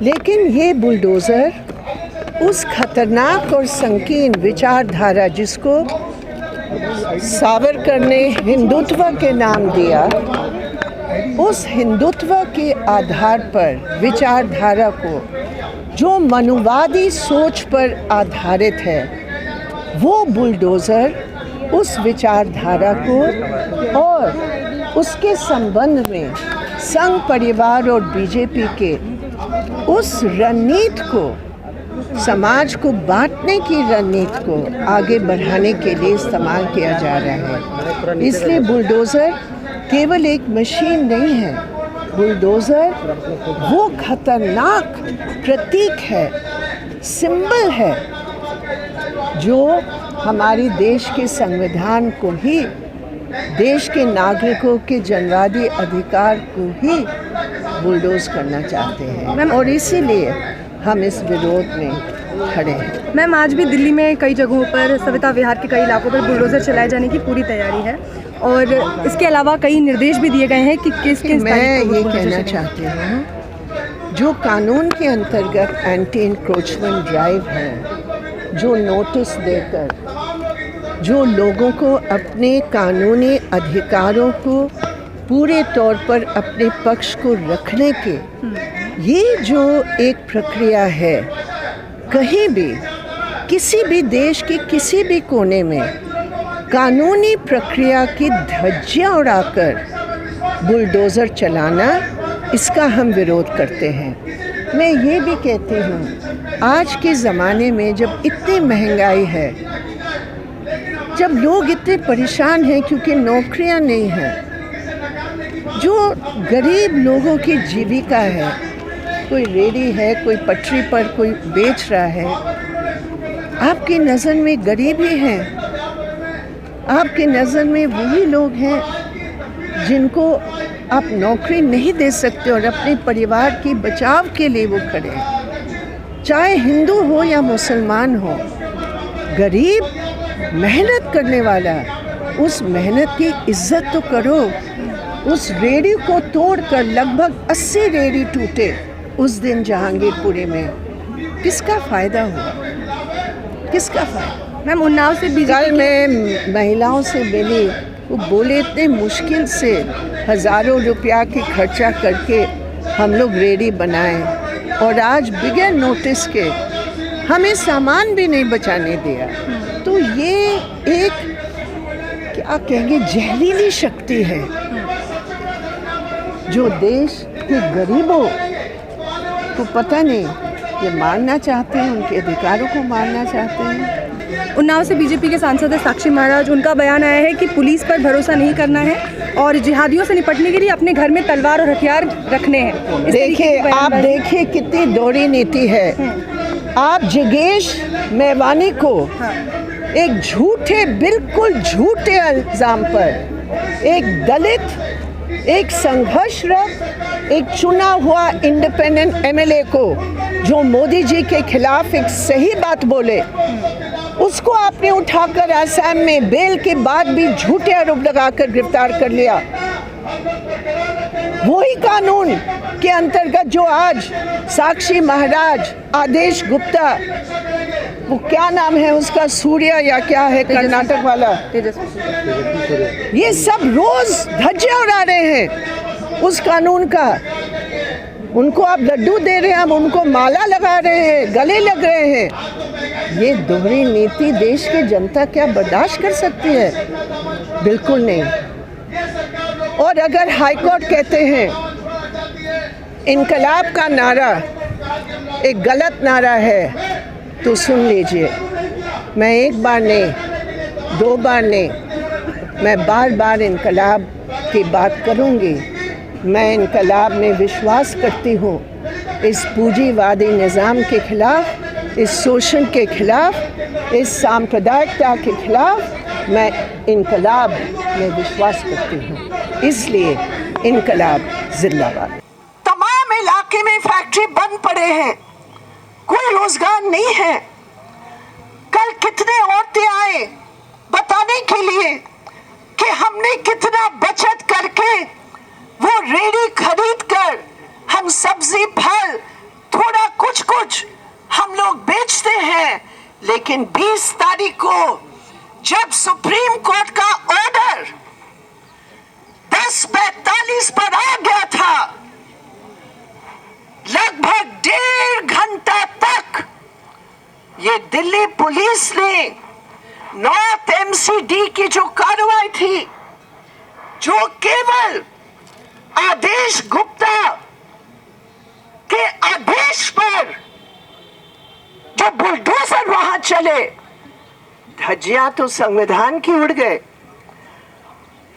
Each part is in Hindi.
लेकिन ये बुलडोज़र उस खतरनाक और संकीर्ण विचारधारा जिसको सावरकर ने हिंदुत्व के नाम दिया, उस हिंदुत्व के आधार पर विचारधारा को जो मनुवादी सोच पर आधारित है, वो बुलडोज़र उस विचारधारा को और उसके संबंध में संघ परिवार और बीजेपी के उस रणनीति को, समाज को बांटने की रणनीति को आगे बढ़ाने के लिए इस्तेमाल किया जा रहा है। इसलिए बुलडोज़र केवल एक मशीन नहीं है, बुलडोज़र वो खतरनाक प्रतीक है, सिंबल है, जो हमारे देश के संविधान को ही, देश के नागरिकों के जनवादी अधिकार को ही बुलडोज करना चाहते हैं और इसीलिए हम इस विरोध में खड़े हैं। मैम, आज भी दिल्ली में कई जगहों पर सविता विहार के कई इलाकों पर बुलडोज़र चलाए जाने की पूरी तैयारी है और इसके अलावा कई निर्देश भी दिए गए हैं कि किस मैं ये कहना चाहती हूँ, जो कानून के अंतर्गत एंटी इंक्रोचमेंट ड्राइव है, जो नोटिस देकर जो लोगों को अपने कानूनी अधिकारों को पूरे तौर पर अपने पक्ष को रखने के, ये जो एक प्रक्रिया है, कहीं भी किसी भी देश के किसी भी कोने में कानूनी प्रक्रिया की धज्जियां उड़ाकर बुलडोज़र चलाना, इसका हम विरोध करते हैं। मैं ये भी कहती हूँ, आज के ज़माने में जब इतनी महंगाई है, जब लोग इतने परेशान हैं क्योंकि नौकरियां नहीं हैं, जो गरीब लोगों की जीविका है, कोई रेडी है, कोई पटरी पर कोई बेच रहा है, आपकी नज़र में गरीब ही हैं, आपकी नज़र में वही लोग हैं जिनको आप नौकरी नहीं दे सकते और अपने परिवार की बचाव के लिए वो खड़े हैं। चाहे हिंदू हो या मुसलमान हो, गरीब मेहनत करने वाला, उस मेहनत की इज्जत तो करो। उस रेडी को तोड़कर लगभग 80 रेडी टूटे उस दिन जहांगीरपुरी में, किसका फ़ायदा हुआ? किसका फ़ायदा? मैम, उन्नाव से कल मैं महिलाओं से मिली, वो बोले इतने मुश्किल से हज़ारों रुपया की खर्चा करके हम लोग रेडी बनाए और आज बिगैर नोटिस के हमें सामान भी नहीं बचाने दिया। तो ये एक क्या कहेंगे, जहरीली शक्ति है जो देश के गरीबों को पता नहीं, ये मारना चाहते हैं, उनके अधिकारों को मारना चाहते हैं। उन्नाव से बीजेपी के सांसद है साक्षी महाराज, उनका बयान आया है कि पुलिस पर भरोसा नहीं करना है और जिहादियों से निपटने के लिए अपने घर में तलवार और हथियार रखने हैं। देखिए, आप देखिए कितनी दोहरी नीति है। आप जगेश मेवानी को एक झूठे, बिल्कुल झूठे इल्ज़ाम पर, एक दलित, एक संघर्षरत, एक चुना हुआ इंडिपेंडेंट एमएलए को, जो मोदी जी के खिलाफ एक सही बात बोले, उसको आपने उठाकर असम में बेल के बाद भी झूठे आरोप लगाकर गिरफ्तार कर लिया। वही कानून के अंतर्गत जो आज साक्षी महाराज, आदेश गुप्ता, वो क्या नाम है उसका, सूर्य या क्या है, कर्नाटक वाला, ये सब रोज धज्जियां उड़ा रहे हैं उस कानून का। उनको आप लड्डू दे रहे हैं, हम उनको माला लगा रहे हैं, गले लग रहे हैं। ये दोहरी नीति देश की जनता क्या बर्दाश्त कर सकती है? बिल्कुल नहीं। और अगर हाईकोर्ट कहते हैं इनकलाब का नारा एक गलत नारा है, तो सुन लीजिए, मैं एक बार नहीं, 2 बार नहीं, मैं बार बार इनकलाब की बात करूंगी। मैं इनकलाब में विश्वास करती हूँ, इस पूंजीवादी निज़ाम के खिलाफ, इस शोषण के खिलाफ, इस सांप्रदायिकता के खिलाफ मैं इनकलाब में विश्वास करती हूँ। इसलिए इनकलाब जिंदाबाद। तमाम इलाके में फैक्ट्री बंद पड़े हैं, कोई रोजगार नहीं है। कल कितने औरतें आए बताने के लिए कि हमने कितना बचत करके वो रेडी खरीद कर हम सब्जी, फल, थोड़ा कुछ कुछ हम लोग बेचते हैं, लेकिन 20 तारीख को जब सुप्रीम कोर्ट का ऑर्डर 10:45 पर आ गया था, लगभग 1.5 घंटा तक ये दिल्ली पुलिस ने नॉर्थ एमसीडी की जो कार्रवाई थी, जो केवल आदेश गुप्ता के आदेश पर जो बुलडोजर वहां चले, धज्जियां तो संविधान की उड़ गए,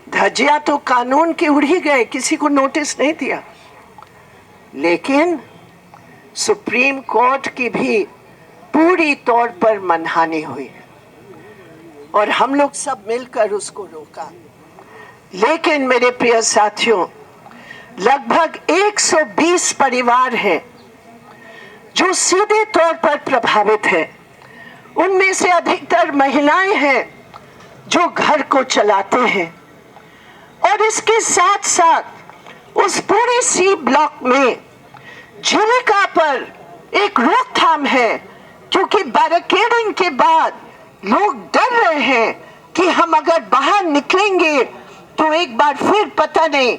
धज्जियां तो कानून की उड़ ही गए, किसी को नोटिस नहीं दिया। लेकिन सुप्रीम कोर्ट की भी पूरी तौर पर मनहानि हुई और हम लोग सब मिलकर उसको रोका। लेकिन मेरे प्रिय साथियों, लगभग 120 परिवार हैं जो सीधे तौर पर प्रभावित हैं। उनमें से अधिकतर महिलाएं हैं जो घर को चलाते हैं, और इसके साथ साथ उस पूरे सी ब्लॉक में जीविका पर एक रोकथाम है, क्योंकि बैरिकेडिंग के बाद लोग डर रहे हैं कि हम अगर बाहर निकलेंगे तो एक बार फिर पता नहीं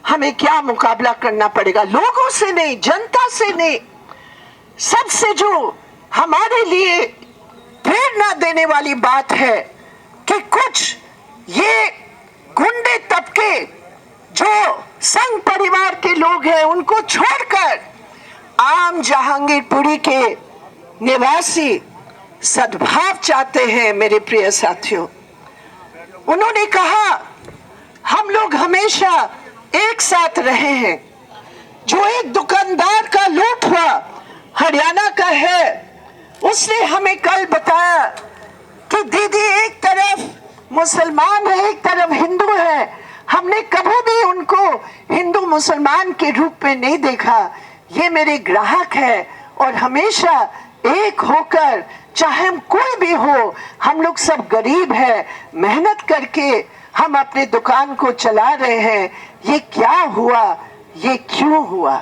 हमें क्या मुकाबला करना पड़ेगा। लोगों से नहीं, जनता से नहीं, सबसे जो हमारे लिए प्रेरणा देने वाली बात है कि कुछ ये गुंडे तबके जो संघ परिवार के लोग हैं, उनको छोड़कर आम जहांगीरपुरी के निवासी सद्भाव चाहते हैं। मेरे प्रिय साथियों, उन्होंने कहा हम लोग हमेशा एक साथ रहे हैं। जो एक दुकानदार का लूट हुआ हरियाणा का है, उसने हमें कल बताया कि दीदी एक तरफ मुसलमान है, एक तरफ हिंदू है। हमने कभी भी उनको हिंदू मुसलमान के रूप में नहीं देखा। ये मेरे ग्राहक है और हमेशा एक होकर, चाहे हम कोई भी हो, हम लोग सब गरीब हैं, मेहनत करके हम अपने दुकान को चला रहे हैं। ये क्या हुआ, ये क्यों हुआ?